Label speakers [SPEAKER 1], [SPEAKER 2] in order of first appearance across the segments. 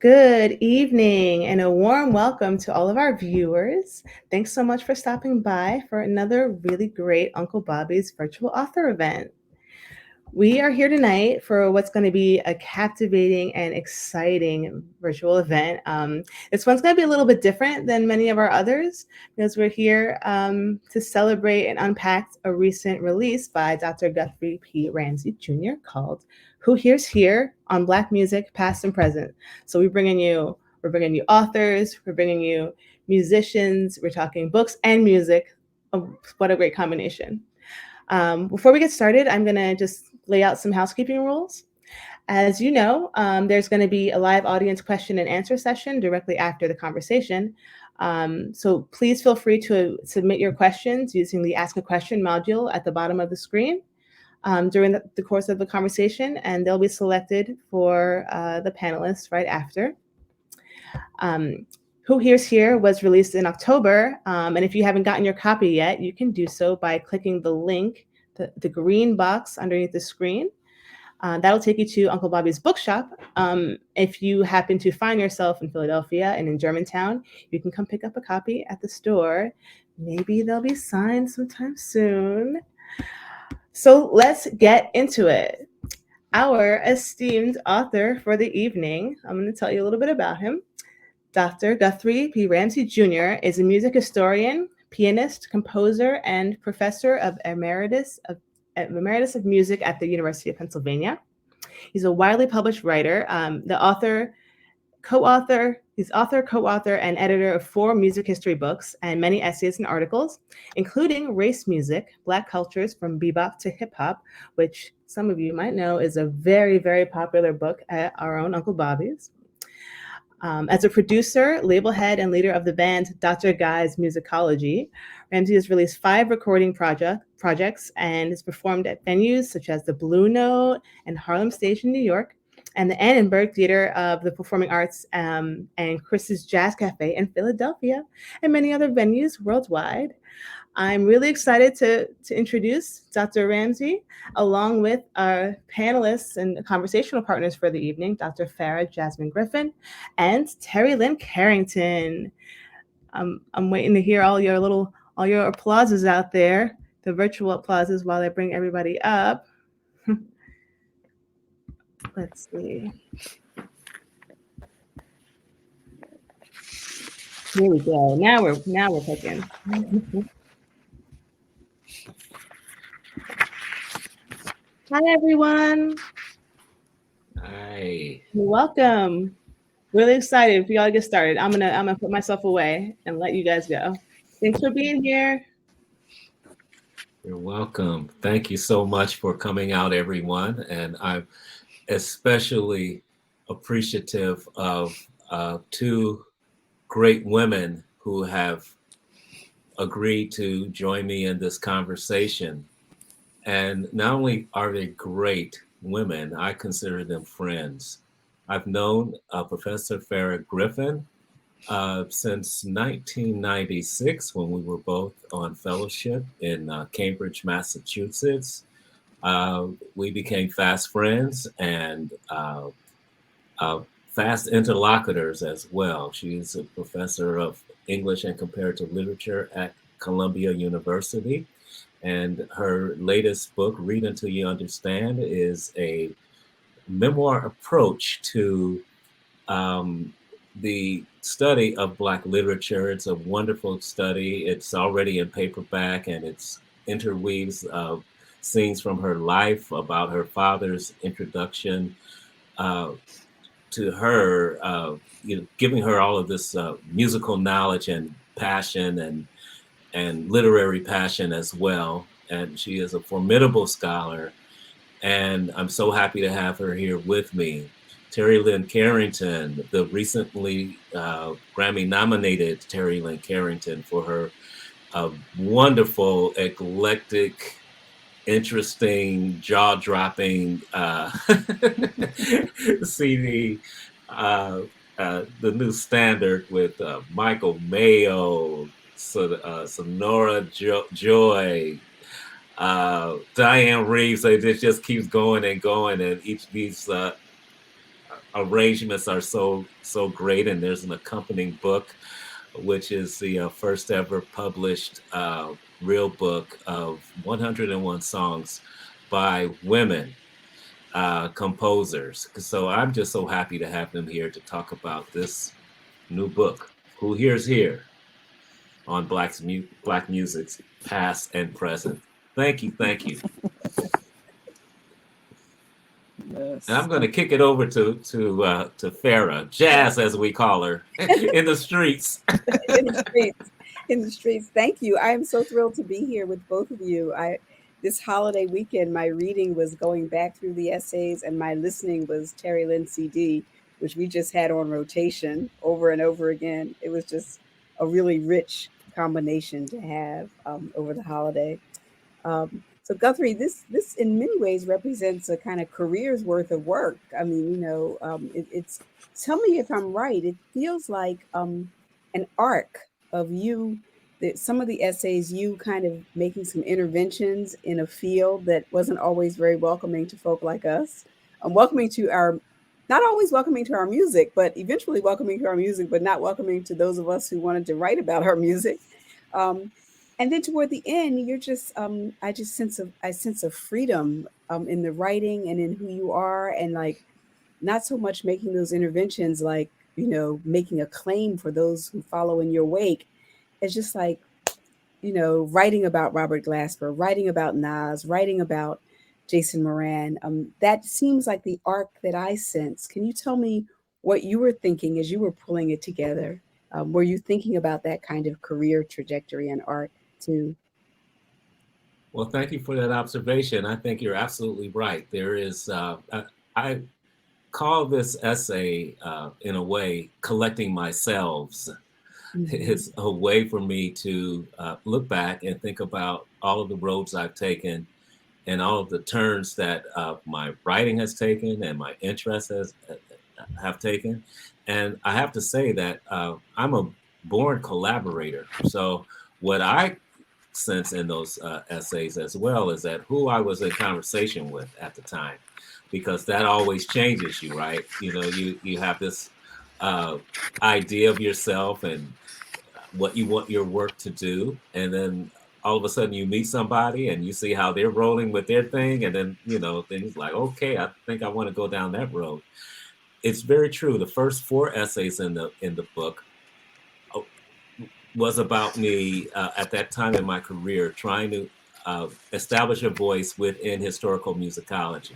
[SPEAKER 1] Good evening and a warm welcome to all of our viewers. Thanks so much for stopping by for another really great Uncle Bobbie's virtual author event. We are here tonight for what's going to be a captivating and exciting virtual event. This one's going to be a little bit different than many of our others because we're here to celebrate and unpack a recent release by Dr. Guthrie P. Ramsey Jr. called "Who Hears Here" on Black Music, Past and Present. So we're bringing you authors, we're bringing you musicians, we're talking books and music. Oh, what a great combination. Before we get started, I'm going to just lay out some housekeeping rules. As you know, there's going to be a live audience question and answer session directly after the conversation. So please feel free to submit your questions using the Ask a Question module at the bottom of the screen during the course of the conversation, and they'll be selected for the panelists right after. Who Hears Here was released in October, and if you haven't gotten your copy yet, you can do so by clicking the link, the green box underneath the screen. That'll take you to Uncle Bobbie's bookshop. If you happen to find yourself in Philadelphia and in Germantown, you can come pick up a copy at the store. Maybe they'll be signed sometime soon. So let's get into it. Our esteemed author for the evening, I'm going to tell you a little bit about him. Dr. Guthrie P. Ramsey Jr. is a music historian, pianist, composer, and professor of emeritus of music at the University of Pennsylvania. He's a widely published writer, he's author, co-author, and editor of 4 music history books and many essays and articles, including Race Music, Black Cultures from Bebop to Hip Hop, which some of you might know is a very, very popular book at our own Uncle Bobbie's. As a producer, label head, and leader of the band Dr. Guy's Musicology, Ramsey has released 5 recording projects and has performed at venues such as the Blue Note and Harlem Station, New York, and the Annenberg Theater of the Performing Arts and Chris's Jazz Cafe in Philadelphia, and many other venues worldwide. I'm really excited to introduce Dr. Ramsey, along with our panelists and conversational partners for the evening, Dr. Farah, Jasmine, Griffin, and Terri Lynn Carrington. I'm waiting to hear all your applauses out there, the virtual applauses, while I bring everybody up. Let's see. Here we go. Now we're cooking. Hi, everyone.
[SPEAKER 2] Hi.
[SPEAKER 1] Welcome. Really excited for y'all to get started. I'm gonna put myself away and let you guys go. Thanks for being here.
[SPEAKER 2] You're welcome. Thank you so much for coming out, everyone. And I'm especially appreciative of 2 great women who have agreed to join me in this conversation. And not only are they great women, I consider them friends. I've known Professor Farah Griffin since 1996, when we were both on fellowship in Cambridge, Massachusetts. We became fast friends and fast interlocutors as well. She is a professor of English and Comparative Literature at Columbia University. And her latest book, Read Until You Understand, is a memoir approach to the study of Black literature. It's a wonderful study. It's already in paperback, and it interweaves scenes from her life about her father's introduction to her, giving her all of this musical knowledge and passion and literary passion as well. And she is a formidable scholar, and I'm so happy to have her here with me. Terri Lynn Carrington, the recently Grammy-nominated Terri Lynn Carrington, for her wonderful, eclectic, interesting, jaw-dropping CD, The New Standard, with Michael Mayo, Sonora Joy, Diane Reeves. It just keeps going and going, and each of these arrangements are so great, and there's an accompanying book, which is the first ever published real book of 101 songs by women composers. So I'm just so happy to have them here to talk about this new book, Who Here's Here, on Black music's past and present. Thank you, thank you.
[SPEAKER 3] Yes.
[SPEAKER 2] And I'm going to kick it over to Farah, Jazz as we call her, in the streets.
[SPEAKER 3] In the streets. In the streets. Thank you. I am so thrilled to be here with both of you. This holiday weekend, my reading was going back through the essays, and my listening was Terri Lyne CD, which we just had on rotation over and over again. It was just a really rich combination to have over the holiday. So Guthrie, this in many ways represents a kind of career's worth of work. I mean, it's tell me if I'm right. It feels like an arc of you. That some of the essays, you kind of making some interventions in a field that wasn't always very welcoming to folk like us. Welcoming to our, not always welcoming to our music, but eventually welcoming to our music, but not welcoming to those of us who wanted to write about our music. Um, and then toward the end, you're just I sense of freedom in the writing and in who you are, and like not so much making those interventions like making a claim for those who follow in your wake. It's just like writing about Robert Glasper, writing about Nas, writing about Jason Moran. That seems like the arc that I sense. Can you tell me what you were thinking as you were pulling it together? Were you thinking about that kind of career trajectory and art too?
[SPEAKER 2] Well, thank you for that observation. I think you're absolutely right. There is, I call this essay, in a way, collecting myself.
[SPEAKER 3] Mm-hmm.
[SPEAKER 2] It's a way for me to look back and think about all of the roads I've taken and all of the turns that my writing has taken and my interests have taken. And I have to say that I'm a born collaborator. So what I sense in those essays as well is that who I was in conversation with at the time, because that always changes you, right? You have this uh, idea of yourself and what you want your work to do, and then all of a sudden you meet somebody and you see how they're rolling with their thing, and then things like, okay, I think I want to go down that road. It's very true. The first four essays in the book uh, was about me at that time in my career trying to establish a voice within historical musicology,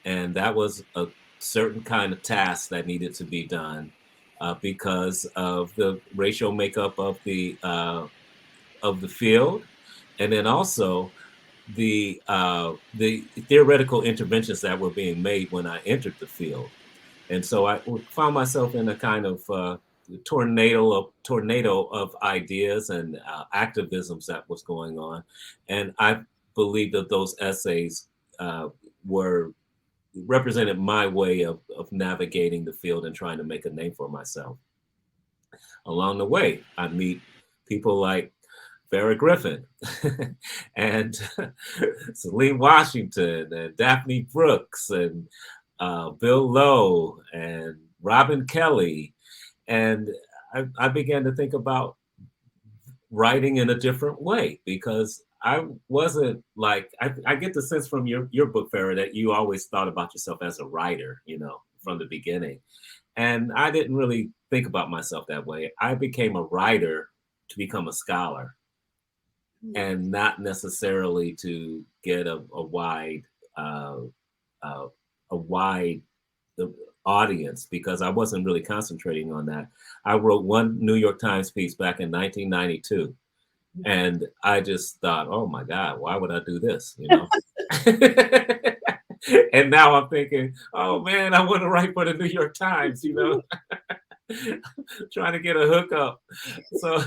[SPEAKER 2] and that was a certain kind of task that needed to be done because of the racial makeup of the field, and then also the theoretical interventions that were being made when I entered the field. And so I found myself in a kind of tornado of ideas and activisms that was going on, and I believe that those essays were represented my way of navigating the field and trying to make a name for myself. Along the way, I meet people like Farah Griffin and Celine Washington and Daphne Brooks and Bill Lowe and Robin Kelly. And I began to think about writing in a different way because I wasn't like, I get the sense from your book, Farah, that you always thought about yourself as a writer, from the beginning. And I didn't really think about myself that way. I became a writer to become a scholar and not necessarily to get a wide uh, uh, a wide audience, because I wasn't really concentrating on that. I wrote one New York Times piece back in 1992, and I just thought, oh my God, why would I do this? And now I'm thinking, oh man, I want to write for the New York Times. Trying to get a hookup. So,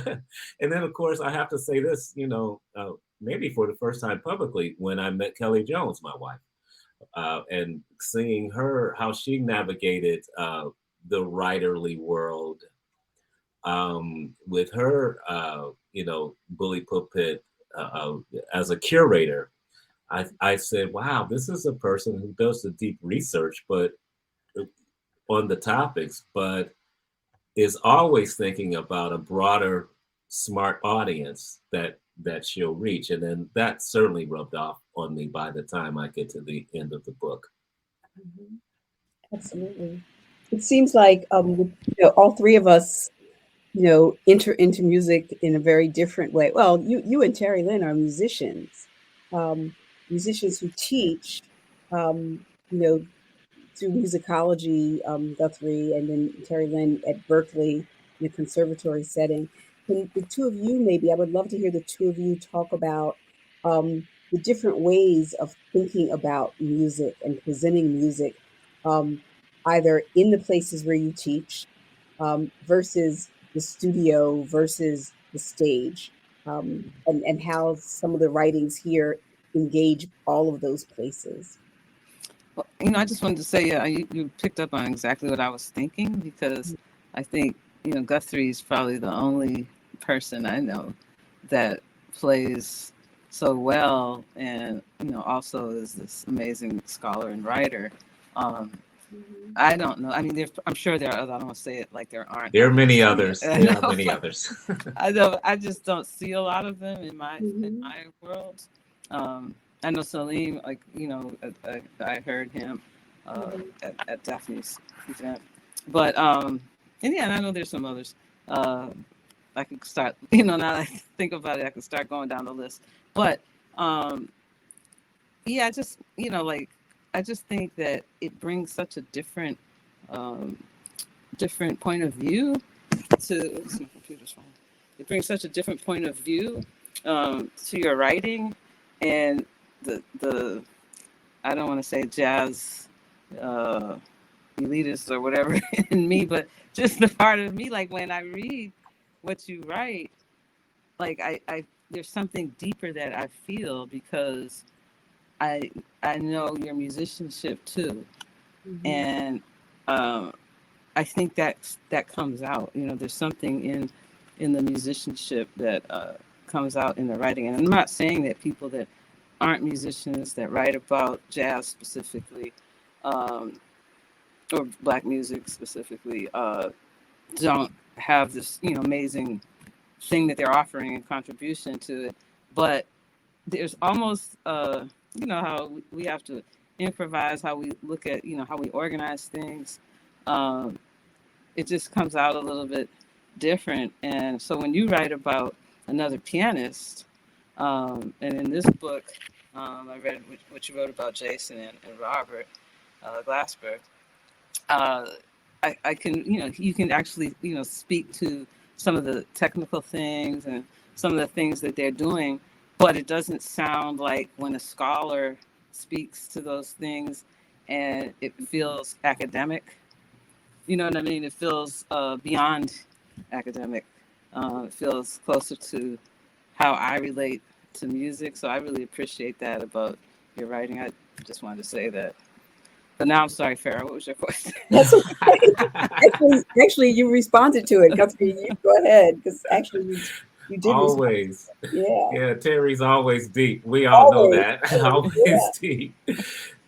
[SPEAKER 2] and then of course I have to say this, maybe for the first time publicly, when I met Kelly Jones, my wife, and seeing her, how she navigated the writerly world with her, bully pulpit as a curator. I said, wow, this is a person who does the deep research, but on the topics, but is always thinking about a broader, smart audience that she'll reach. And then that certainly rubbed off on me by the time I get to the end of the book.
[SPEAKER 3] Mm-hmm. Absolutely. It seems like all three of us, enter into music in a very different way. Well, you and Terri Lyne are musicians, um, musicians who teach, um, you know, through musicology, Guthrie, and then Terri Lyne at Berkeley in a conservatory setting. Can the two of you, maybe, I would love to hear the two of you talk about the different ways of thinking about music and presenting music, um, either in the places where you teach versus the studio versus the stage, and how some of the writings here engage all of those places.
[SPEAKER 4] Well, I just wanted to say, yeah, you picked up on exactly what I was thinking, because I think, Guthrie is probably the only person I know that plays so well, and, also is this amazing scholar and writer. I don't know. I mean, I'm sure there are others. I don't want to say it like there aren't.
[SPEAKER 2] There are many others. There are many others.
[SPEAKER 4] I know. I just don't see a lot of them in my world. I know Salim, like, I heard him at Daphne's event. But, and yeah, and I know there's some others. I can start, now that I think about it, I can start going down the list. But, yeah, just, I just think that it brings such a different point of view to, my computer's wrong. It brings such a different point of view to your writing, and the I don't want to say jazz elitist or whatever in me, but just the part of me, like when I read what you write, like I there's something deeper that I feel, because I know your musicianship too, and I think that comes out. There's something in the musicianship that comes out in the writing. And I'm not saying that people that aren't musicians that write about jazz specifically, or Black music specifically, don't have this amazing thing that they're offering in contribution to it. But there's almost how we have to improvise, how we look at how we organize things. It just comes out a little bit different. And so when you write about another pianist, and in this book, I read what you wrote about Jason and Robert Glasper. I can, you can actually, speak to some of the technical things and some of the things that they're doing, but it doesn't sound like when a scholar speaks to those things and it feels academic. You know what I mean? It feels beyond academic. It feels closer to how I relate to music. So I really appreciate that about your writing. I just wanted to say that. But now I'm sorry, Farah. What was your question?
[SPEAKER 3] That's okay. Actually, you responded to it. Guthrie, you go ahead, because actually you did.
[SPEAKER 2] Always.
[SPEAKER 3] Yeah.
[SPEAKER 2] Yeah, Terry's always deep. We all know that. Always deep.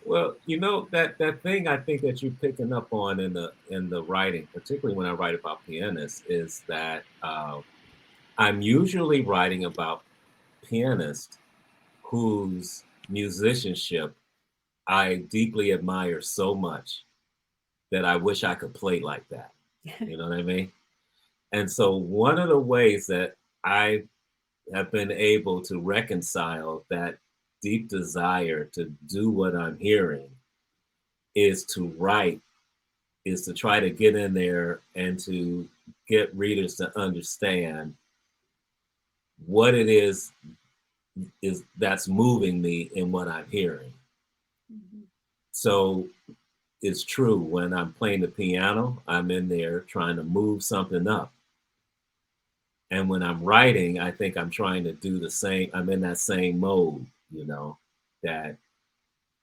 [SPEAKER 2] Well, that thing I think that you're picking up on in the writing, particularly when I write about pianists, is that I'm usually writing about pianists whose musicianship I deeply admire so much that I wish I could play like that. You know what I mean? And so one of the ways that I have been able to reconcile that deep desire to do what I'm hearing is to write, is to try to get in there and to get readers to understand what it is that's moving me in what I'm hearing. So it's true, when I'm playing the piano, I'm in there trying to move something up. And when I'm writing, I think I'm trying to do the same. I'm in that same mode, that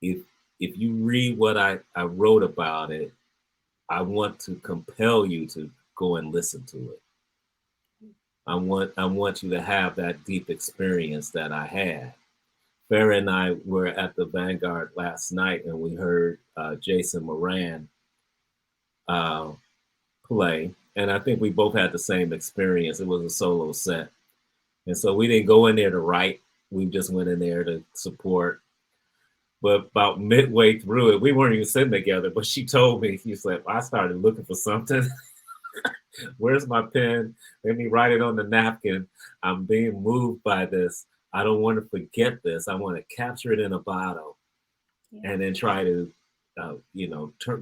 [SPEAKER 2] if you read what I wrote about it, I want to compel you to go and listen to it. I want you to have that deep experience that I had. Farah and I were at the Vanguard last night, and we heard Jason Moran uh, play. And I think we both had the same experience. It was a solo set. And so we didn't go in there to write. We just went in there to support. But about midway through it, we weren't even sitting together, but she told me, she said, I started looking for something. Where's my pen? Let me write it on the napkin. I'm being moved by this. I don't want to forget this. I want to capture it in a bottle and then try to,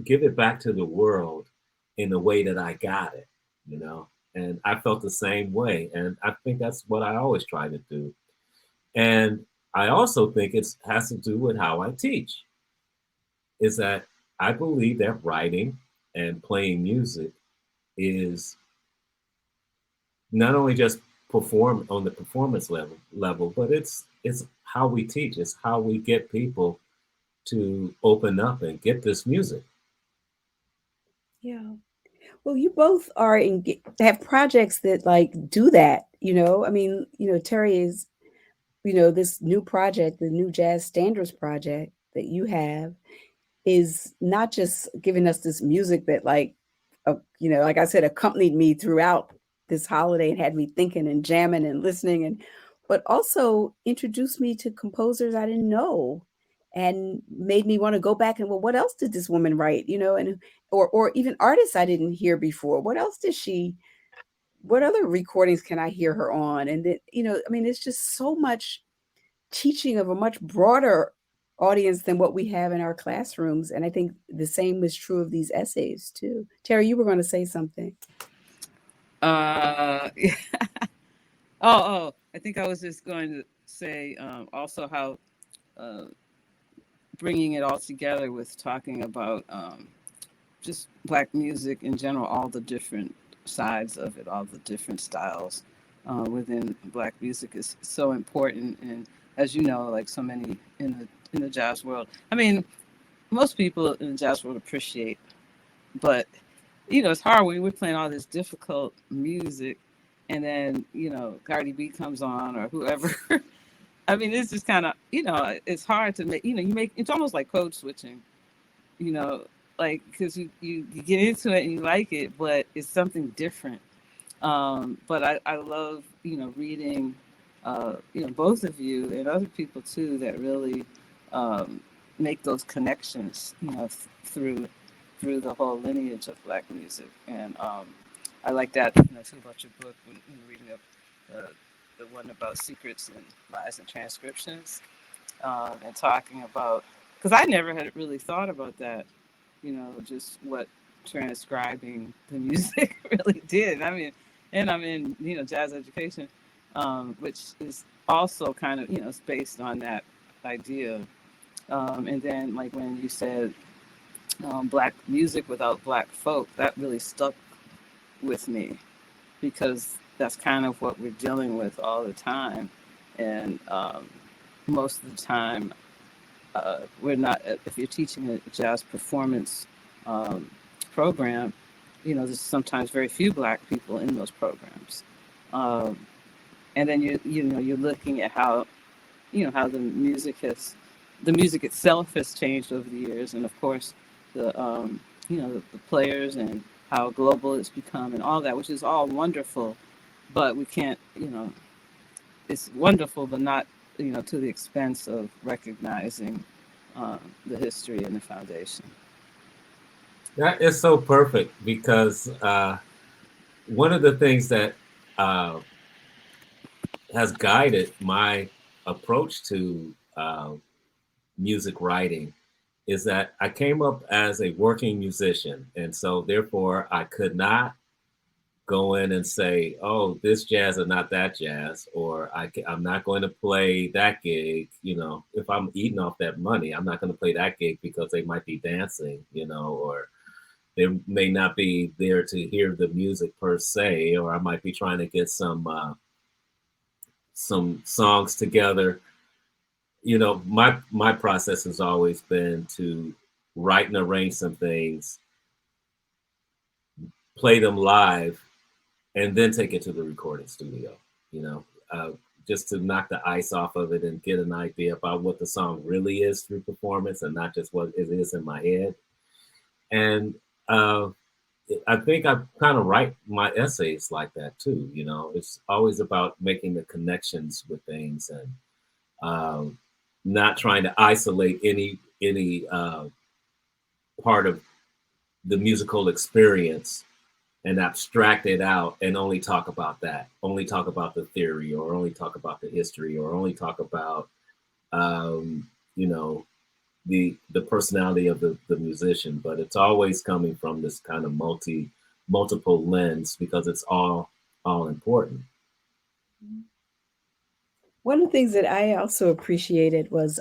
[SPEAKER 2] give it back to the world in the way that I got it, And I felt the same way. And I think that's what I always try to do. And I also think it has to do with how I teach, is that I believe that writing and playing music is not only just perform on the performance level, but it's how we teach. It's how we get people to open up and get this music.
[SPEAKER 3] Yeah. Well, you both are have projects that like do that, I mean, Terri is, this new project, the new Jazz Standards project that you have is not just giving us this music that like I said, accompanied me throughout this holiday and had me thinking and jamming and listening, but also introduced me to composers I didn't know and made me want to go back and, well, what else did this woman write? And or even artists I didn't hear before. What else did what other recordings can I hear her on? And then, I mean, it's just so much teaching of a much broader audience than what we have in our classrooms. And I think the same is true of these essays too. Terri, you were going to say something.
[SPEAKER 4] Yeah. I think I was just going to say also how bringing it all together with talking about just Black music in general, all the different sides of it, all the different styles within Black music is so important. And as you know, like so many in the jazz world, I mean, most people in the jazz world appreciate, but it's hard when we're playing all this difficult music and then, Cardi B comes on or whoever. I mean, it's just kind of, it's hard to make, it's almost like code switching, like, because you get into it and you like it, but it's something different. But I love, reading, both of you and other people too that really make those connections, through the whole lineage of Black music. And I like that, too, about your book when reading up the one about secrets and lies and transcriptions, and talking about, because I never had really thought about that, just what transcribing the music really did. I mean, and I'm in, jazz education, which is also kind of, it's based on that idea. And then like when you said Black music without Black folk, that really stuck with me because that's kind of what we're dealing with all the time. And most of the time, we're not, if you're teaching a jazz performance program, there's sometimes very few Black people in those programs. And then you're looking at how, how the music itself has changed over the years. And of course, the players and how global it's become and all that, which is all wonderful, but we can't, it's wonderful, but not, to the expense of recognizing the history and the foundation.
[SPEAKER 2] That is so perfect because one of the things that has guided my approach to music writing is that I came up as a working musician. And so therefore I could not go in and say, oh, this jazz or not that jazz, or I'm not going to play that gig. If I'm eating off that money, I'm not going to play that gig because they might be dancing, or they may not be there to hear the music per se, or I might be trying to get some songs together. My process has always been to write and arrange some things, play them live, and then take it to the recording studio, just to knock the ice off of it and get an idea about what the song really is through performance and not just what it is in my head. And I think I kind of write my essays like that too. You know, it's always about making the connections with things and not trying to isolate any part of the musical experience and abstract it out and only talk about that, only talk about the theory, or only talk about the history, or only talk about you know, the personality of the musician. But it's always coming from this kind of multiple lens, because it's all important.
[SPEAKER 3] One of the things that I also appreciated was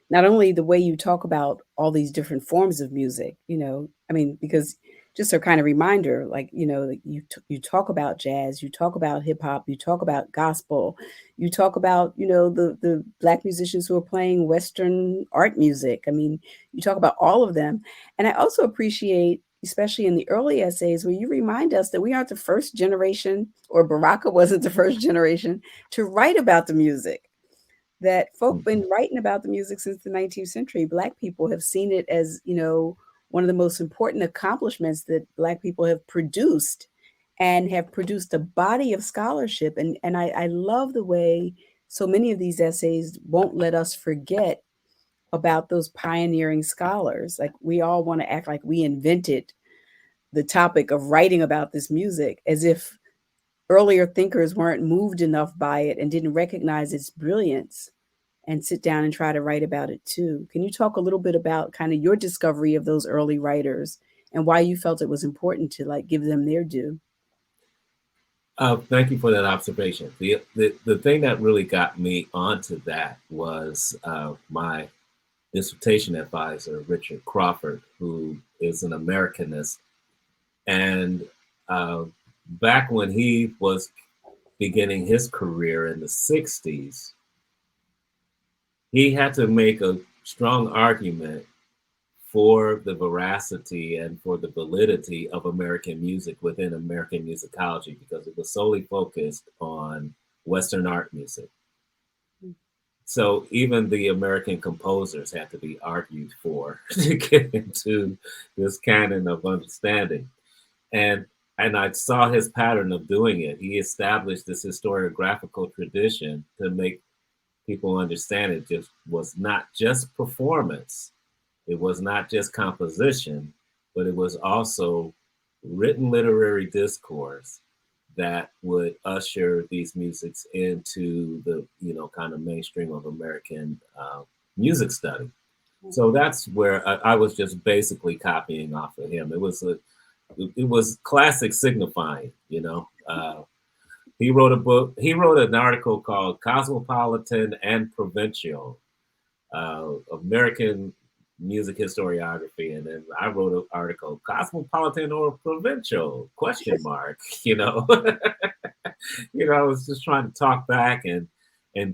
[SPEAKER 3] not only the way you talk about all these different forms of music, I mean, because just a kind of reminder, like, like you talk about jazz, you talk about hip hop, you talk about gospel, you talk about, the Black musicians who are playing Western art music. I mean, you talk about all of them. And I also appreciate, especially in the early essays, where you remind us that we aren't the first generation, or Baraka wasn't the first generation to write about the music. That folk been writing about the music since the 19th century. Black people have seen it as, one of the most important accomplishments that Black people have produced, and have produced a body of scholarship. And I love the way so many of these essays won't let us forget about those pioneering scholars. Like, we all want to act like we invented the topic of writing about this music, as if earlier thinkers weren't moved enough by it and didn't recognize its brilliance and sit down and try to write about it too. Can you talk a little bit about kind of your discovery of those early writers and why you felt it was important to like give them their due?
[SPEAKER 2] Thank you for that observation. The thing that really got me onto that was my dissertation advisor, Richard Crawford, who is an Americanist. And back when he was beginning his career in the 60s, he had to make a strong argument for the veracity and for the validity of American music within American musicology, because it was solely focused on Western art music. So even the American composers had to be argued for to get into this canon of understanding. And I saw his pattern of doing it. He established this historiographical tradition to make people understand it just was not just performance, it was not just composition, but it was also written literary discourse that would usher these musics into the kind of mainstream of American music study. So that's where I was just basically copying off of him. It was classic signifying, He wrote a book. He wrote an article called "Cosmopolitan and Provincial: American Music Historiography," and then I wrote an article, "Cosmopolitan or Provincial?" Question mark. I was just trying to talk back and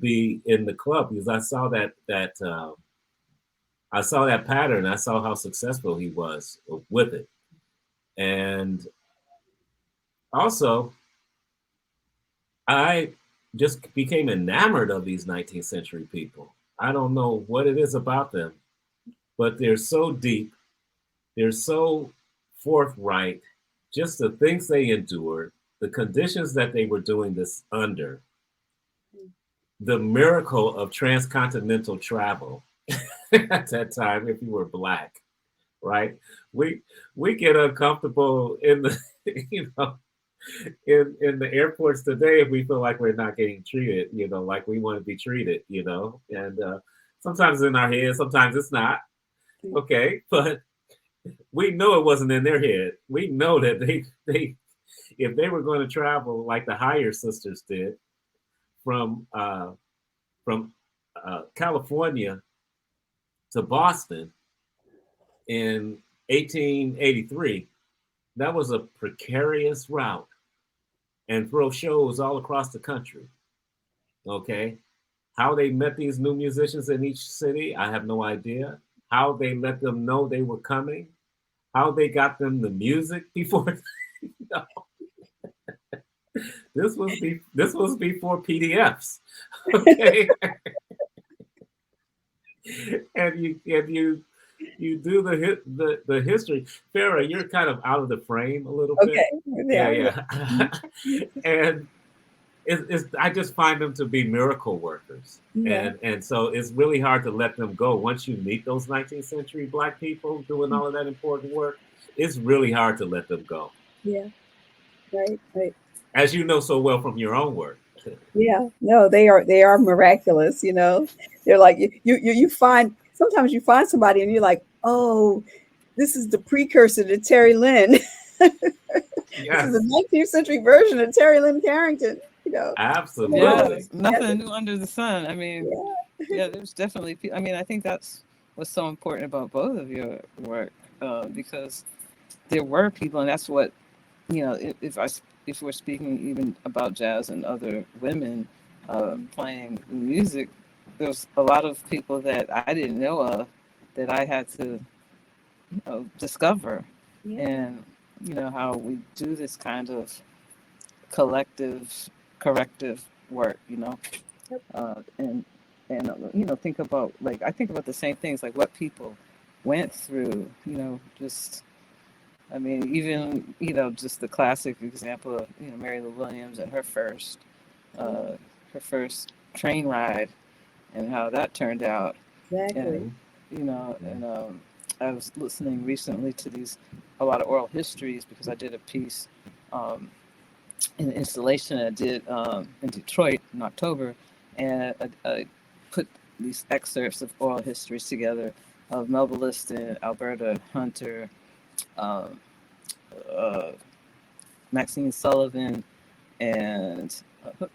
[SPEAKER 2] be in the club, because I saw that pattern. I saw how successful he was with it, and also, I just became enamored of these 19th century people. I don't know what it is about them, but they're so deep. They're so forthright. Just the things they endured, the conditions that they were doing this under, the miracle of transcontinental travel at that time, if you were Black, right? We get uncomfortable in the, in the airports today if we feel like we're not getting treated, like we want to be treated, and sometimes in our head, sometimes it's not. Okay, but we know it wasn't in their head. We know that they if they were going to travel like the Higher Sisters did from California to Boston in 1883, that was a precarious route, and throw shows all across the country. Okay, how they met these new musicians in each city, I have no idea. How they let them know they were coming, how they got them the music before. This was before PDFs. Okay. and you do the history. Farah, you're kind of out of the frame a little bit.
[SPEAKER 3] Okay.
[SPEAKER 2] Yeah,
[SPEAKER 3] Yeah.
[SPEAKER 2] yeah. And I just find them to be miracle workers.
[SPEAKER 3] Yeah.
[SPEAKER 2] And so it's really hard to let them go. Once you meet those 19th century Black people doing all of that important work, it's really hard to let them go.
[SPEAKER 3] Yeah. Right. Right.
[SPEAKER 2] As you know so well from your own work.
[SPEAKER 3] Yeah. No, they are miraculous. You know, they're like you find sometimes you find somebody and you're like, oh, this is the precursor to Terri Lyne. This is
[SPEAKER 2] Yes,
[SPEAKER 3] the 19th century version of Terri Lyne Carrington. You know.
[SPEAKER 4] Yeah,
[SPEAKER 2] absolutely.
[SPEAKER 4] nothing new under the sun. I mean,
[SPEAKER 3] Yeah.
[SPEAKER 4] yeah, there's definitely. I mean, I think that's what's so important about both of your work, because there were people, and that's what if we're speaking even about jazz and other women playing music, there's a lot of people that I didn't know of that I had to discover,
[SPEAKER 3] Yeah.
[SPEAKER 4] and how we do this kind of collective corrective work,
[SPEAKER 3] Yep.
[SPEAKER 4] and think about, like, I think about the same things, like what people went through, just, I mean, even just the classic example of Mary Lou Williams and her first train ride and how that turned out.
[SPEAKER 3] Exactly.
[SPEAKER 4] And I was listening recently to a lot of oral histories because I did a piece an installation I did in Detroit in October, and I put these excerpts of oral histories together of Melba Liston, Alberta Hunter, Maxine Sullivan, and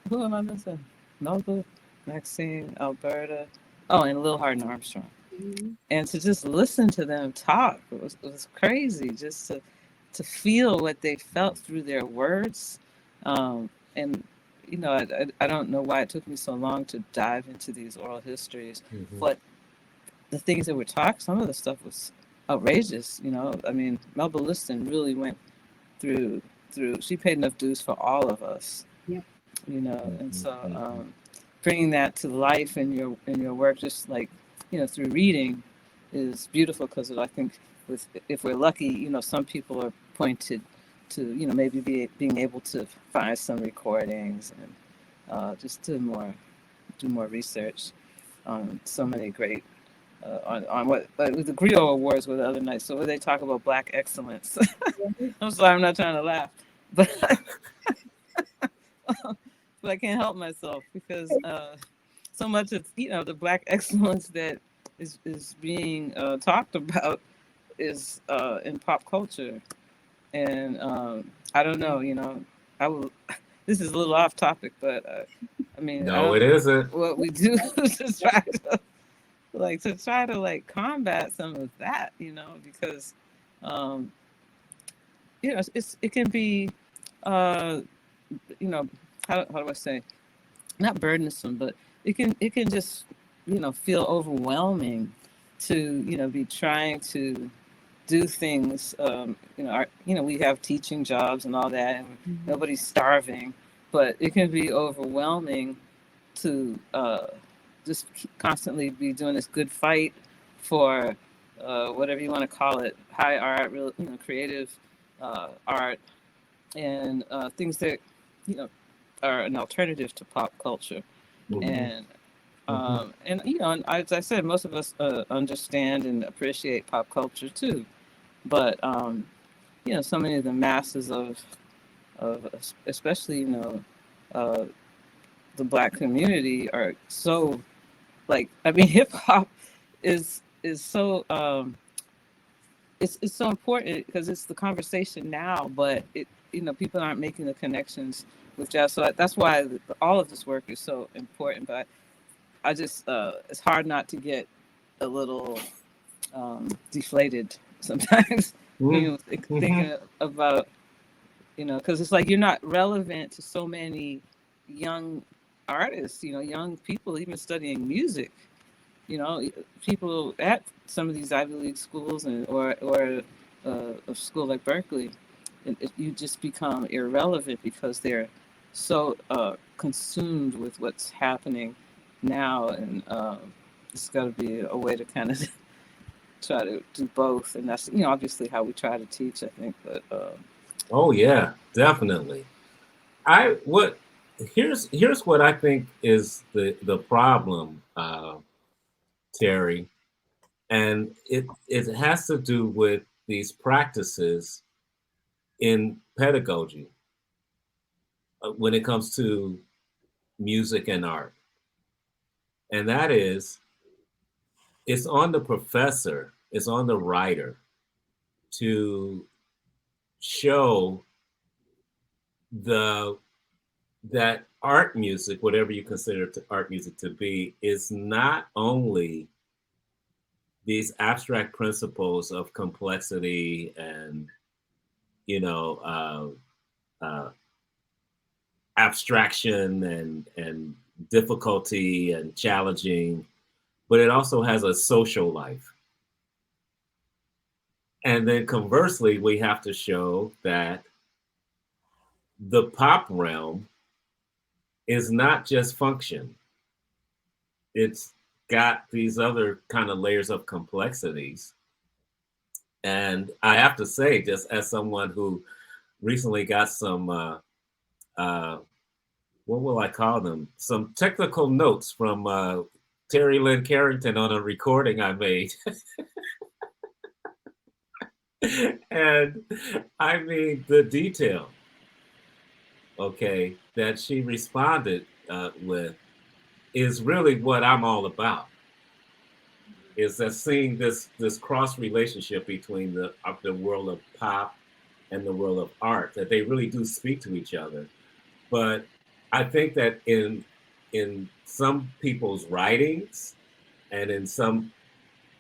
[SPEAKER 4] who am I missing? Melba, Maxine, Alberta, and Lil Hardin Armstrong.
[SPEAKER 3] Mm-hmm.
[SPEAKER 4] And to just listen to them talk, it was crazy, just to feel what they felt through their words. And I don't know why it took me so long to dive into these oral histories, but the things that were talked, some of the stuff was outrageous. I mean, Melba Liston really went through. She paid enough dues for all of us.
[SPEAKER 3] Yep.
[SPEAKER 4] And so bringing that to life in your work, just like through reading, is beautiful, because I think if we're lucky, some people are pointed to maybe being able to find some recordings and just do more research on so many great on what with the Griot Awards were the other night. So where they talk about Black excellence. I'm sorry, I'm not trying to laugh, but but I can't help myself, because so much of the Black excellence that is being talked about is in pop culture. And I don't know, I will. This is a little off topic, but I mean,
[SPEAKER 2] No, it isn't.
[SPEAKER 4] What we do is to try to combat some of that, because it can be how do I say, not burdensome, but it can just feel overwhelming to be trying to do things. We have teaching jobs and all that, and nobody's starving, but it can be overwhelming to just constantly be doing this good fight for whatever you want to call it, high art, real creative art, and things that are an alternative to pop culture. And and as I said, most of us understand and appreciate pop culture too, but so many of the masses of especially the Black community are so, hip hop is so it's so important because it's the conversation now, but people aren't making the connections with jazz. So that's why all of this work is so important. But I just it's hard not to get a little deflated sometimes. Thinking about because it's like you're not relevant to so many young artists, young people even studying music. People at some of these Ivy League schools or a school like Berkeley, you just become irrelevant because they're so consumed with what's happening now, and it's got to be a way to kind of try to do both, and that's obviously how we try to teach, I think. But
[SPEAKER 2] Oh yeah, definitely. Here's what I think is the problem, Terry, and it has to do with these practices in pedagogy when it comes to music and art, and that is it's on the professor, it's on the writer to show the that art music, whatever you consider art music to be, is not only these abstract principles of complexity and you know uh, abstraction and difficulty and challenging, but it also has a social life. And then conversely, we have to show that the pop realm is not just function. It's got these other kind of layers of complexities. And I have to say, just as someone who recently got some, what will I call them? Some technical notes from Terri Lyne Carrington on a recording I made. And I mean, the detail, okay, that she responded with is really what I'm all about. Is that seeing this cross relationship between the world of pop and the world of art, that they really do speak to each other. But I think that in some people's writings and in some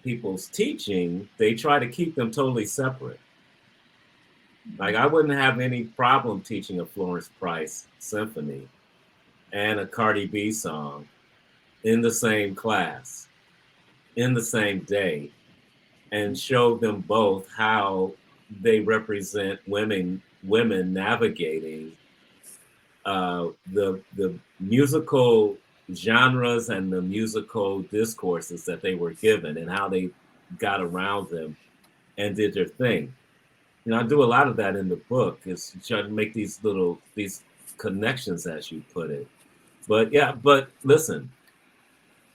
[SPEAKER 2] people's teaching, they try to keep them totally separate. Like I wouldn't have any problem teaching a Florence Price symphony and a Cardi B song in the same class, in the same day, and show them both how they represent women navigating the musical genres and the musical discourses that they were given and how they got around them and did their thing. I do a lot of that in the book, is trying to make these connections, as you put it. But yeah, but listen,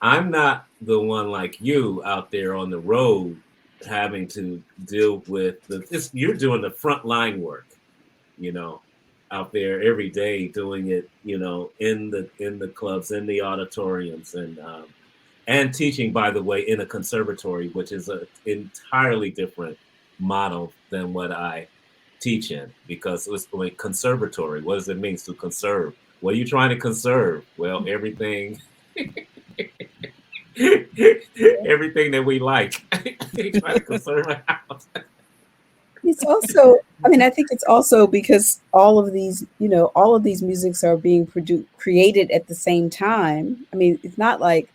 [SPEAKER 2] I'm not the one like you out there on the road having to deal with you're doing the frontline work, you know, out there every day doing it, in the clubs, in the auditoriums, and teaching, by the way, in a conservatory, which is an entirely different model than what I teach in, because it was conservatory. What does it mean to conserve? What are you trying to conserve? Well, everything. Everything that we like. Try to conserve a house.
[SPEAKER 3] It's also, I mean, I think it's also because all of these musics are being created at the same time. I mean, it's not like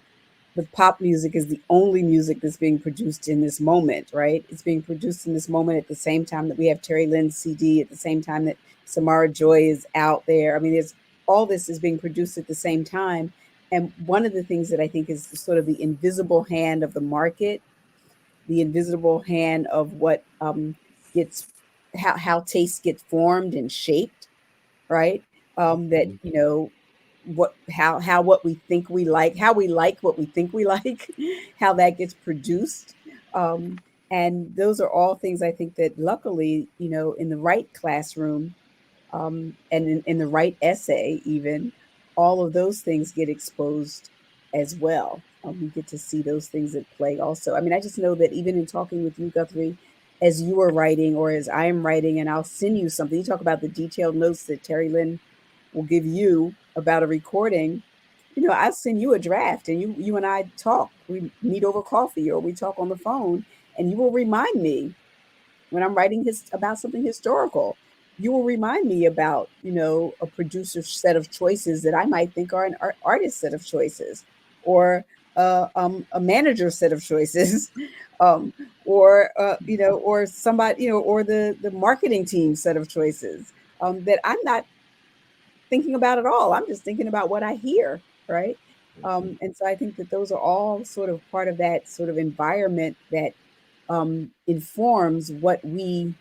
[SPEAKER 3] the pop music is the only music that's being produced in this moment, right? It's being produced in this moment at the same time that we have Terri Lynn's CD, at the same time that Samara Joy is out there. I mean, all this is being produced at the same time. And one of the things that I think is sort of the invisible hand of the market, the invisible hand of what gets, how tastes get formed and shaped, right? That, what we think we like, how we like what we think we like, how that gets produced. And those are all things I think that luckily, in the right classroom, and in the right essay, even, all of those things get exposed as well. We get to see those things at play also. I mean, I just know that even in talking with you, Guthrie, as you are writing or as I am writing, and I'll send you something, you talk about the detailed notes that Terri Lyne will give you about a recording. I'll send you a draft, and you and I talk. We meet over coffee or we talk on the phone, and you will remind me when I'm writing about something historical. You will remind me about, a producer's set of choices that I might think are an artist's set of choices, or a manager's set of choices, or somebody, or the marketing team set of choices that I'm not thinking about at all. I'm just thinking about what I hear, right? And so I think that those are all sort of part of that sort of environment that informs what we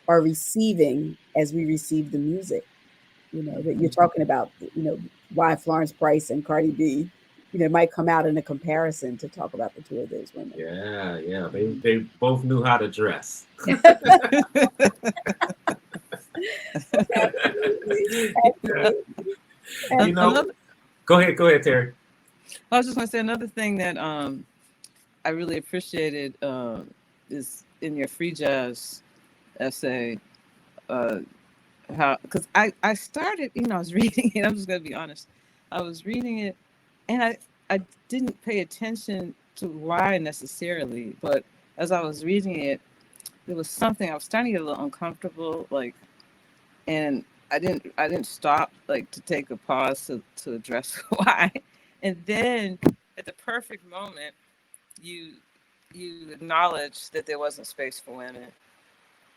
[SPEAKER 3] are receiving as we receive the music. That you're talking about, why Florence Price and Cardi B, might come out in a comparison to talk about the two of those women.
[SPEAKER 2] Yeah. They both knew how to dress.
[SPEAKER 3] Absolutely.
[SPEAKER 2] Go ahead, Terri.
[SPEAKER 4] I was just going to say another thing that I really appreciated is in your free jazz essay, how, because I started, I was reading it. I'm just going to be honest. I was reading it, and I didn't pay attention to why necessarily, but as I was reading it, there was something I was starting to get a little uncomfortable, and I didn't stop to take a pause to address why, and then at the perfect moment, you acknowledge that there wasn't space for women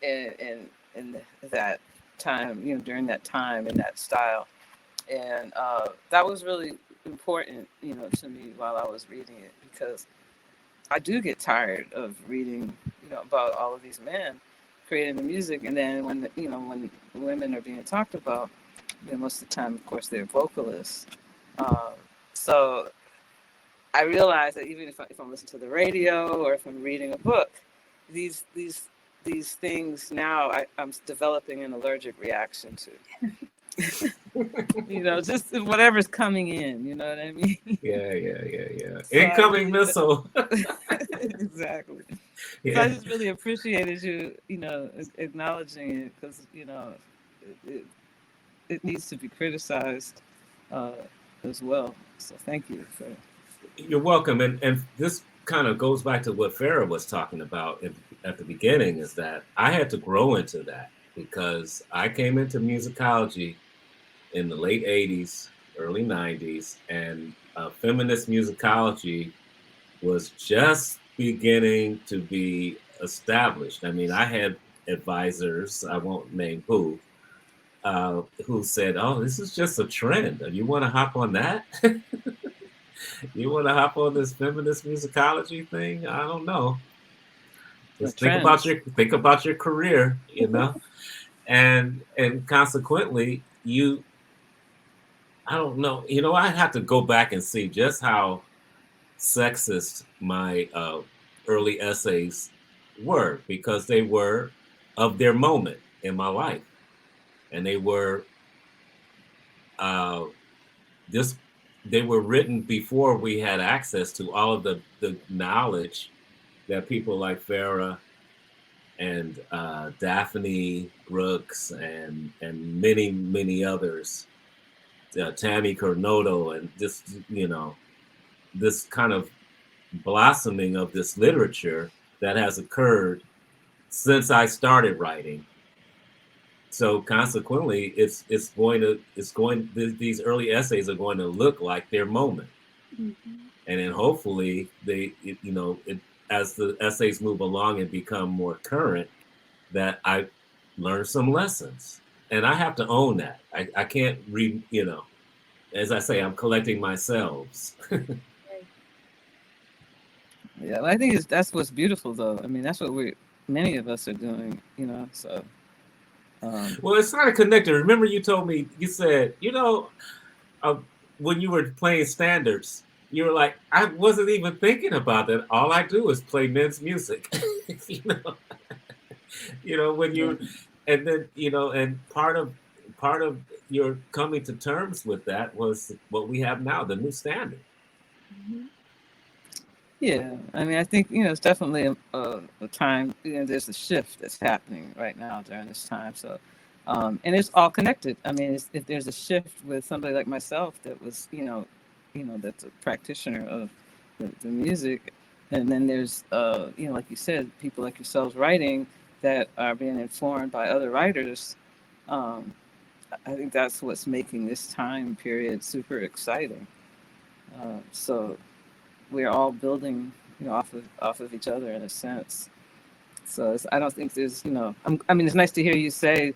[SPEAKER 4] in that time, during that time in that style, and that was really important, to me while I was reading it, because I do get tired of reading, about all of these men creating the music, and then when women are being talked about, most of the time, of course, they're vocalists. So I realize that even if I'm listening to the radio or if I'm reading a book, these things now I'm developing an allergic reaction to. Just whatever's coming in, you know what I mean?
[SPEAKER 2] Yeah. So incoming missile.
[SPEAKER 4] Exactly. Yeah. So I just really appreciated you, acknowledging it, because, it needs to be criticized as well. So thank you for.
[SPEAKER 2] You're welcome. And this kind of goes back to what Farah was talking about at the beginning, is that I had to grow into that, because I came into musicology in the late 80s, early 90s, and feminist musicology was just beginning to be established. I mean, I had advisors, I won't name who said, "Oh, this is just a trend. You want to hop on that? You want to hop on this feminist musicology thing? I don't know. Just think about your career, and consequently, I don't know. I have to go back and see just how sexist my early essays were, because they were of their moment in my life, and they were they were written before we had access to all of the knowledge that people like Farah and Daphne Brooks and many others, Tammy Cornoto, and just this kind of blossoming of this literature that has occurred since I started writing. So consequently, these early essays are going to look like their moment, and then hopefully as the essays move along and become more current, that I learn some lessons, and I have to own that. I can't read, as I say, I'm collecting my selves.
[SPEAKER 4] Yeah, I think that's what's beautiful, though. I mean, that's what many of us are doing, so.
[SPEAKER 2] Well, it's kind of connected. Remember, you told me, you said, when you were playing standards, you were like, I wasn't even thinking about that. All I do is play men's music, when you, and then, and part of your coming to terms with that was what we have now, the new standard.
[SPEAKER 4] Yeah, I mean, I think, it's definitely a time, there's a shift that's happening right now during this time. So, and it's all connected. I mean, if there's a shift with somebody like myself that was, that's a practitioner of the music, and then there's, like you said, people like yourselves writing that are being informed by other writers. I think that's what's making this time period super exciting. So we're all building, off of each other in a sense. So I don't think there's, I mean, it's nice to hear you say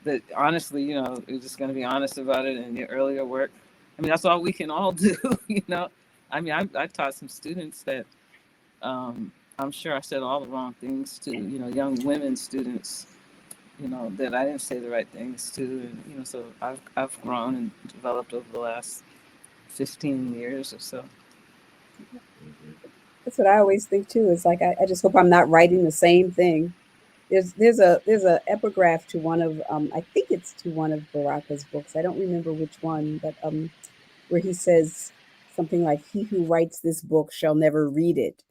[SPEAKER 4] that honestly, you're just going to be honest about it in your earlier work. I mean, that's all we can all do, I mean, I taught some students that I'm sure I said all the wrong things to, young women students, that I didn't say the right things to. And, so I've grown and developed over the last 15 years or so.
[SPEAKER 3] That's what I always think too. It's like I just hope I'm not writing the same thing. There's a epigraph to one of I think it's to one of Baraka's books. I don't remember which one, but where he says something like, "He who writes this book shall never read it."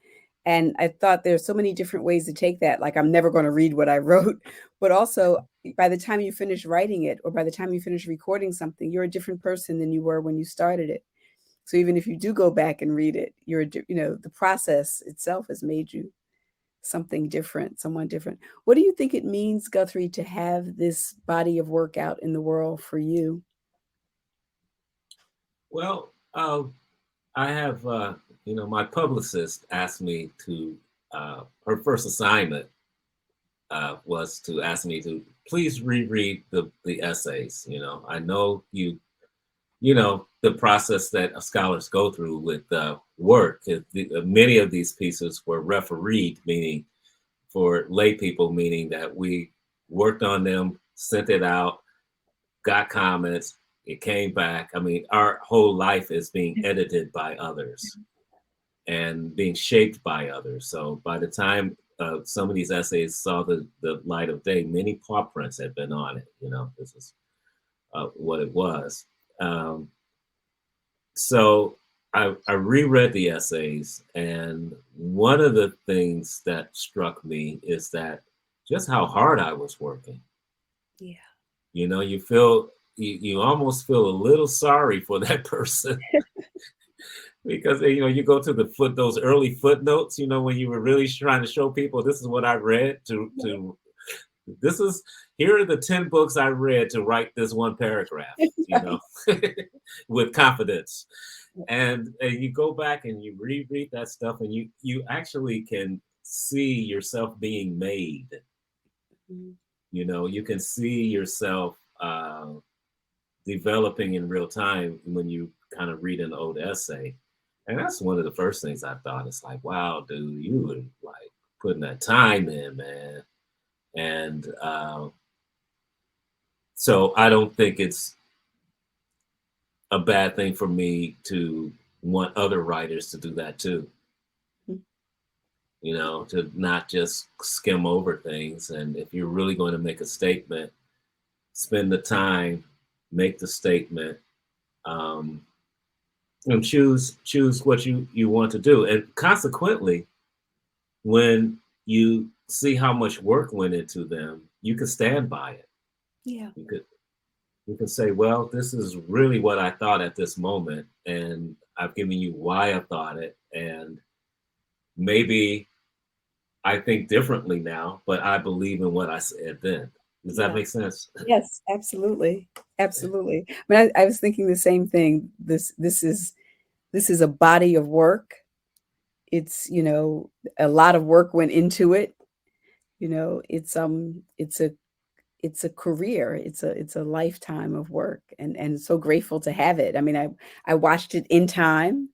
[SPEAKER 3] And I thought there's so many different ways to take that. Like, I'm never going to read what I wrote, but also by the time you finish writing it, or by the time you finish recording something, you're a different person than you were when you started it. So even if you do go back and read it, the process itself has made you something different, someone different. What do you think it means, Guthrie, to have this body of work out in the world for you?
[SPEAKER 2] Well, I have, my publicist asked me to, her first assignment was to ask me to please reread the essays. I know the process that scholars go through with work. Many of these pieces were refereed, meaning for lay people, meaning that we worked on them, sent it out, got comments, it came back. I mean, our whole life is being edited by others and being shaped by others. So by the time some of these essays saw the light of day, many paw prints had been on it. This is what it was. So I reread the essays, and one of the things that struck me is that just how hard I was working.
[SPEAKER 3] Yeah.
[SPEAKER 2] You almost feel a little sorry for that person because you go to those early footnotes, when you were really trying to show people this is what I read here are the 10 books I read to write this one paragraph, with confidence. And you go back and you reread that stuff, and you actually can see yourself being made. Mm-hmm. You can see yourself developing in real time when you kind of read an old essay. And that's one of the first things I thought. It's like, wow, dude, you were like putting that time in, man. And so I don't think it's a bad thing for me to want other writers to do that too. To not just skim over things. And if you're really going to make a statement, spend the time, make the statement, and choose what you want to do. And consequently, when you see how much work went into them, you can stand by it.
[SPEAKER 3] Yeah.
[SPEAKER 2] You can say, well, this is really what I thought at this moment, and I've given you why I thought it, and maybe I think differently now, but I believe in what I said then. Does that make sense?
[SPEAKER 3] Yes, absolutely. Absolutely. I mean, I was thinking the same thing. This is a body of work. It's, a lot of work went into it. It's a career. It's a lifetime of work, and so grateful to have it. I mean, I watched it in time,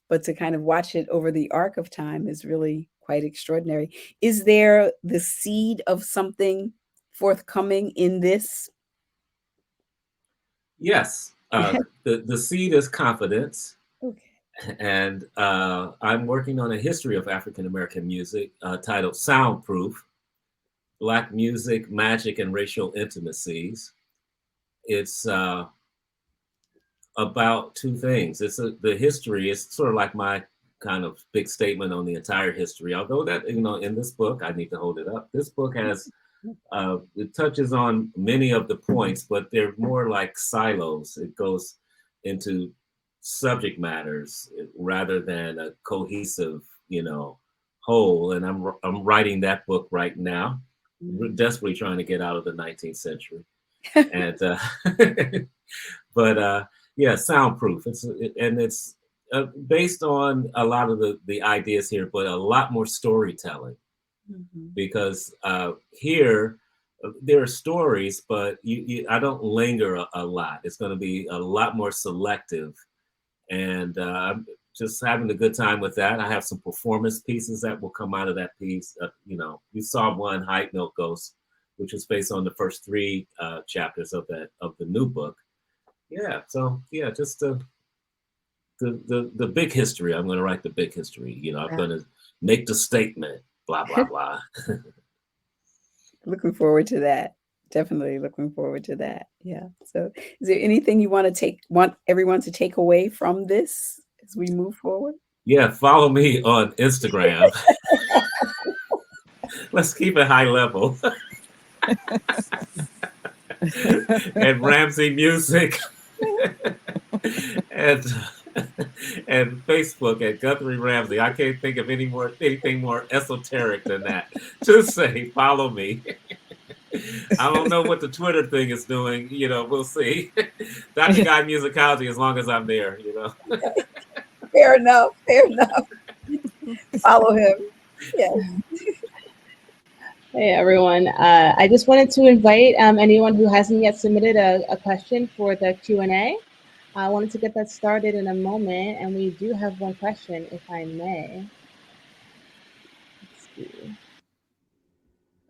[SPEAKER 3] but to kind of watch it over the arc of time is really quite extraordinary. Is there the seed of something forthcoming in this?
[SPEAKER 2] Yes. The seed is confidence.
[SPEAKER 3] Okay.
[SPEAKER 2] And I'm working on a history of African American music titled Soundproof: Black Music, Magic, and Racial Intimacies. It's about two things. The history is sort of like my kind of big statement on the entire history. Although that, in this book, I need to hold it up. This book has, it touches on many of the points, but they're more like silos. It goes into subject matters rather than a cohesive, whole. And I'm writing that book right now. We're desperately trying to get out of the 19th century. And but yeah, soundproof. It's based on a lot of the ideas here, but a lot more storytelling. Because here there are stories, but I don't linger a lot. It's going to be a lot more selective, and just having a good time with that. I have some performance pieces that will come out of that piece. You saw one, Hype Milk Ghost, which was based on the first 3 chapters of the new book. Yeah, so yeah, just the big history. I'm going to write the big history. I'm going to make the statement. Blah blah blah.
[SPEAKER 3] Looking forward to that. Definitely looking forward to that. Yeah. So, is there anything you want everyone to take away from this as we move forward?
[SPEAKER 2] Yeah, follow me on Instagram. Let's keep it high level. And Ramsey Music. and Facebook at Guthrie Ramsey. I can't think of anything more esoteric than that. Just say, follow me. I don't know what the Twitter thing is doing. We'll see. Dr. Guy Musicology, as long as I'm there.
[SPEAKER 3] Fair enough. Follow him. Yeah.
[SPEAKER 1] Hey everyone. I just wanted to invite anyone who hasn't yet submitted a question for the Q&A. I wanted to get that started in a moment, and we do have one question, if I may. Let's see.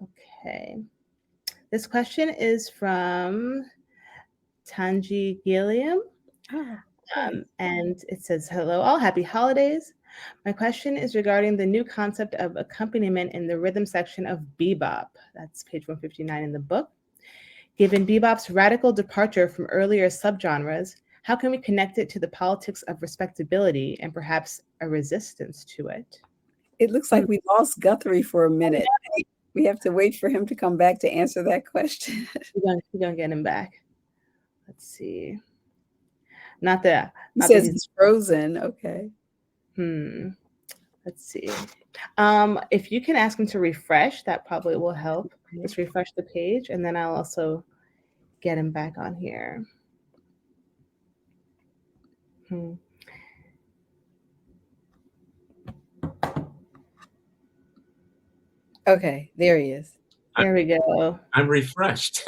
[SPEAKER 1] Okay. This question is from Tanji Gilliam. And it says, hello all, happy holidays. My question is regarding the new concept of accompaniment in the rhythm section of bebop. That's page 159 in the book. Given bebop's radical departure from earlier subgenres, how can we connect it to the politics of respectability and perhaps a resistance to it?
[SPEAKER 3] It looks like we lost Guthrie for a minute. We have to wait for him to come back to answer that question.
[SPEAKER 1] We're gonna get him back. Let's see. Not that.
[SPEAKER 3] He says he's frozen. Okay.
[SPEAKER 1] Let's see. If you can ask him to refresh, that probably will help. Just refresh the page, and then I'll also get him back on here.
[SPEAKER 3] Okay, there he is.
[SPEAKER 1] There we go.
[SPEAKER 2] I'm refreshed.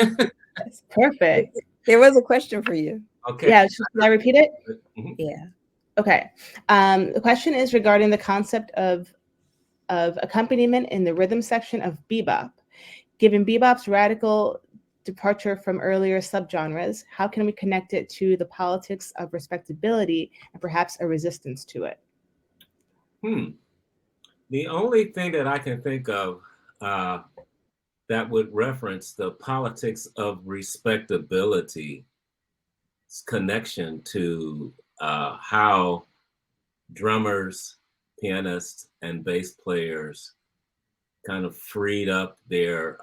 [SPEAKER 1] That's perfect.
[SPEAKER 3] There was a question for you.
[SPEAKER 2] Okay.
[SPEAKER 1] Yeah, should I repeat it?
[SPEAKER 2] Mm-hmm.
[SPEAKER 3] Yeah.
[SPEAKER 1] Okay. The question is regarding the concept of accompaniment in the rhythm section of bebop. Given bebop's radical departure from earlier subgenres, how can we connect it to the politics of respectability and perhaps a resistance to it?
[SPEAKER 2] The only thing that I can think of that would reference the politics of respectability connection to how drummers, pianists, and bass players kind of freed up their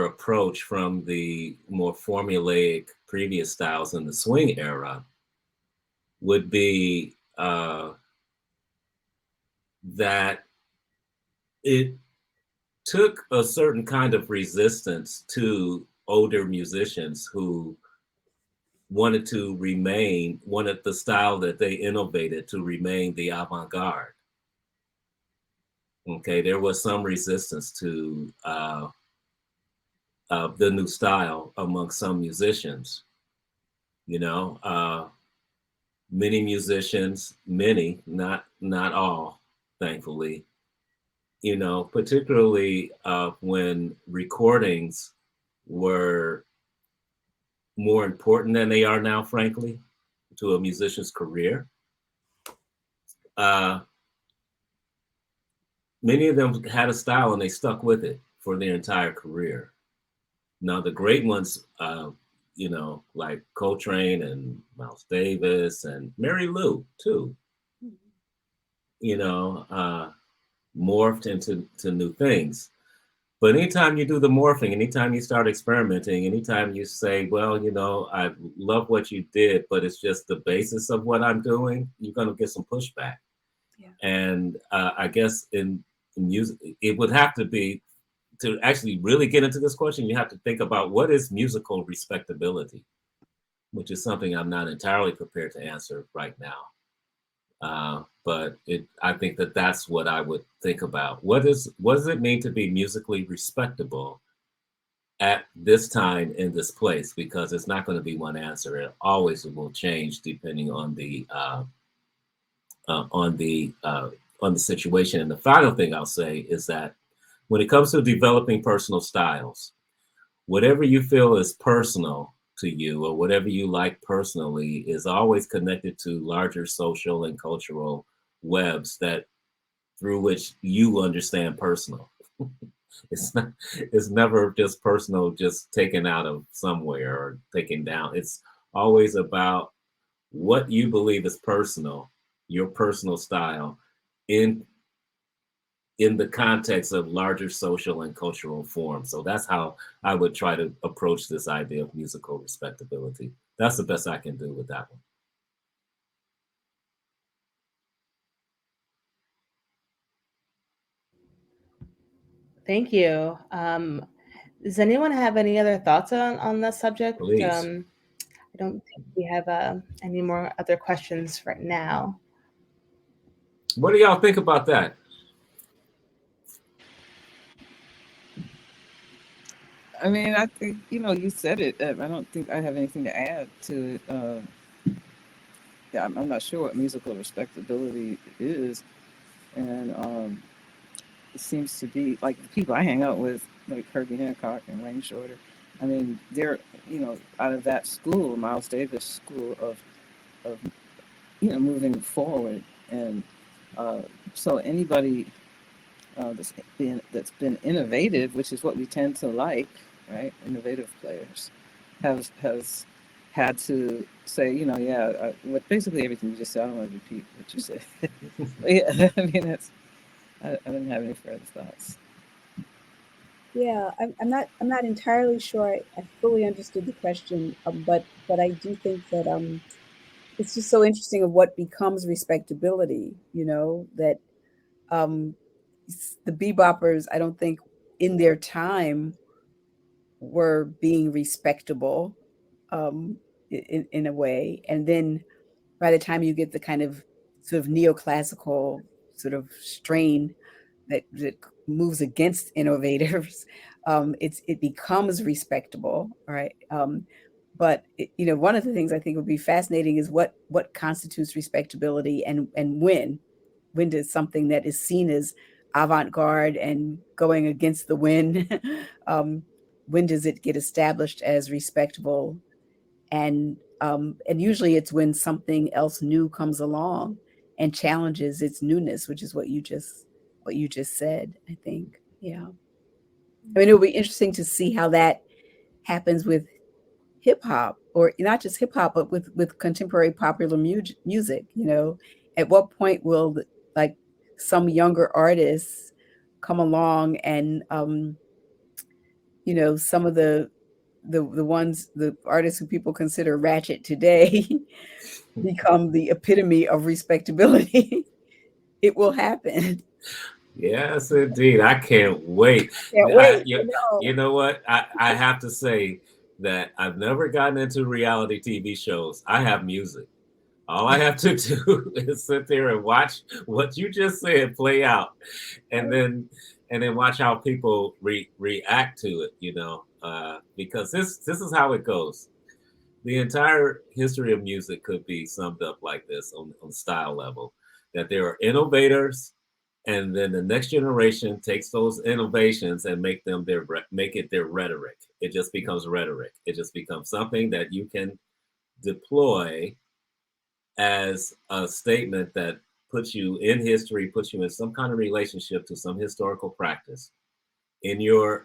[SPEAKER 2] approach from the more formulaic previous styles in the swing era would be that it took a certain kind of resistance to older musicians who wanted the style that they innovated to remain the avant-garde. Okay, there was some resistance to the new style among some musicians. Many musicians, not all, thankfully, particularly when recordings were more important than they are now, frankly, to a musician's career. Many of them had a style and they stuck with it for their entire career. Now, the great ones, like Coltrane and Miles Davis and Mary Lou, too, morphed into new things. But anytime you do the morphing, anytime you start experimenting, anytime you say, well, I love what you did, but it's just the basis of what I'm doing, you're going to get some pushback. Yeah. And I guess in music, it would have to be, to actually really get into this question, you have to think about what is musical respectability, which is something I'm not entirely prepared to answer right now. But I think that's what I would think about. What does it mean to be musically respectable at this time in this place? Because it's not going to be one answer. It always will change depending on the on the situation. And the final thing I'll say is that when it comes to developing personal styles, whatever you feel is personal to you or whatever you like personally is always connected to larger social and cultural webs that through which you understand personal. It's never just personal, just taken out of somewhere or taken down. It's always about what you believe is personal, your personal style in the context of larger social and cultural forms. So that's how I would try to approach this idea of musical respectability. That's the best I can do with that one.
[SPEAKER 1] Thank you. Does anyone have any other thoughts on the subject?
[SPEAKER 2] Please.
[SPEAKER 1] I don't think we have any more other questions right now.
[SPEAKER 2] What do y'all think about that?
[SPEAKER 4] I mean, I think, you said it. I don't think I have anything to add to it. Yeah, I'm not sure what musical respectability is. And it seems to be like the people I hang out with, like Herbie Hancock and Wayne Shorter. I mean, they're, out of that school, Miles Davis school of moving forward. And so anybody that's been innovative, which is what we tend to like, right? Innovative players has had to say, what basically everything you just said. I don't want to repeat what you said. But yeah, I mean, I didn't have any further thoughts.
[SPEAKER 3] Yeah, I'm not entirely sure I fully understood the question, but I do think that it's just so interesting of what becomes respectability. That the beboppers, I don't think in their time were being respectable in a way, and then by the time you get the kind of sort of neoclassical sort of strain that moves against innovators, it becomes respectable, right? But one of the things I think would be fascinating is what constitutes respectability, and when does something that is seen as avant-garde and going against the wind, when does it get established as respectable? And usually it's when something else new comes along and challenges its newness, which is what you just said, I think. Yeah. I mean, it would be interesting to see how that happens with hip hop, or not just hip hop, but with contemporary popular music. At what point will like some younger artists come along and some of the artists who people consider ratchet today become the epitome of respectability. It will happen.
[SPEAKER 2] Yes, indeed. I can't wait.
[SPEAKER 3] Can't wait.
[SPEAKER 2] You know what? I have to say that I've never gotten into reality TV shows. I have music. All I have to do is sit there and watch what you just said play out, and then watch how people react to it. Because this is how it goes. The entire history of music could be summed up like this on style level: that there are innovators, and then the next generation takes those innovations and make it their rhetoric. It just becomes rhetoric. It just becomes something that you can deploy as a statement that puts you in history, puts you in some kind of relationship to some historical practice in your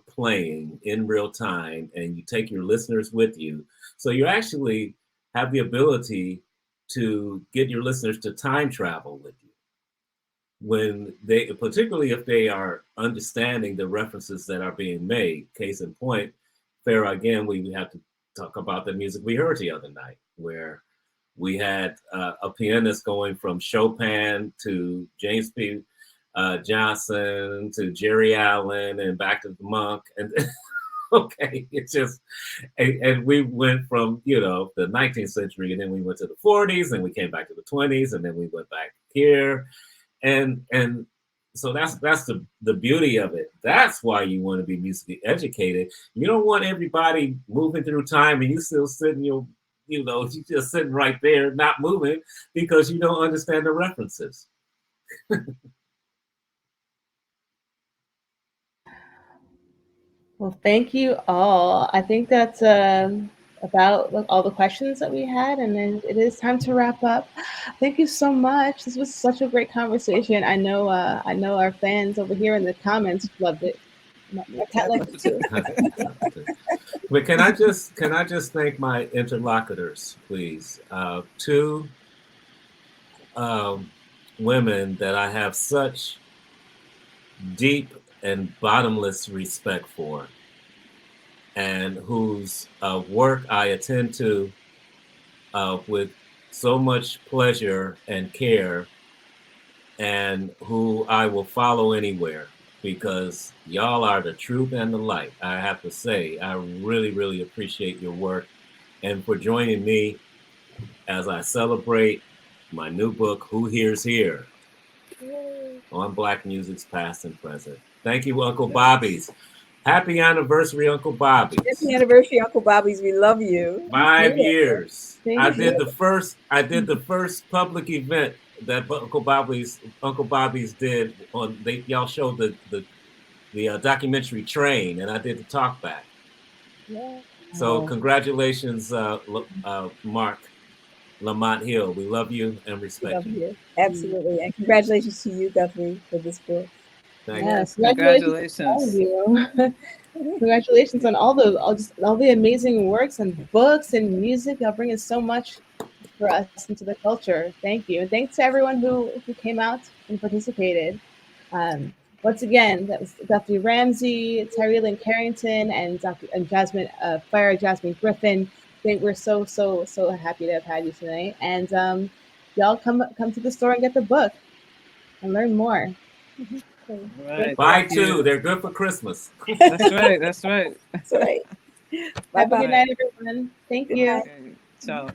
[SPEAKER 2] playing in real time, and you take your listeners with you. So you actually have the ability to get your listeners to time travel with you, when they, particularly if they are understanding the references that are being made. Case in point, Farah, again, we have to talk about the music we heard the other night, where we had a pianist going from Chopin to James P. Johnson to Jerry Allen and back to the Monk. And okay, it's just, and we went from, the 19th century, and then we went to the 40s, and we came back to the 20s, and then we went back here. And so that's the beauty of it. That's why you want to be musically educated. You don't want everybody moving through time and you still sitting your you know, you're just sitting right there, not moving because you don't understand the references.
[SPEAKER 1] Well, thank you all. I think that's about all the questions that we had, and then it is time to wrap up. Thank you so much. This was such a great conversation. I know our fans over here in the comments loved it. My cat loved it too.
[SPEAKER 2] But can I just thank my interlocutors, please? Two women that I have such deep and bottomless respect for, and whose work I attend to with so much pleasure and care, and who I will follow anywhere, because y'all are the truth and the light. I have to say, I really, really appreciate your work, and for joining me as I celebrate my new book, Who Hears Here, on Black music's past and present. Thank you, Uncle Bobbie's. Happy anniversary, Uncle Bobbie's.
[SPEAKER 3] Happy anniversary, Uncle Bobbie's. We love you.
[SPEAKER 2] 5 years. I did
[SPEAKER 1] you.
[SPEAKER 2] the first public event that Uncle Bobbie's did on. Y'all showed the documentary Train, and I did the talk back.
[SPEAKER 3] Yeah.
[SPEAKER 2] So congratulations, Mark Lamont Hill. We love you and respect you.
[SPEAKER 3] Absolutely, and congratulations to you, Guthrie, for this book.
[SPEAKER 2] Thank
[SPEAKER 1] Yes,
[SPEAKER 2] you.
[SPEAKER 1] congratulations to all of you. Congratulations on all the amazing works and books and music. Y'all bringing so much for us into the culture. Thank you. And thanks to everyone who came out and participated. Once again, that was Dr. Ramsey, Terri and Carrington, and Jasmine, Farah, Jasmine, Griffin. I think we're so happy to have had you tonight. And y'all come to the store and get the book and learn more.
[SPEAKER 4] Right.
[SPEAKER 2] Buy two. They're good for Christmas.
[SPEAKER 4] That's right. That's right.
[SPEAKER 3] That's right.
[SPEAKER 1] Have a
[SPEAKER 3] Bye-bye.
[SPEAKER 1] good night, everyone. Thank
[SPEAKER 3] Good
[SPEAKER 1] you.
[SPEAKER 3] night.
[SPEAKER 4] Okay. So.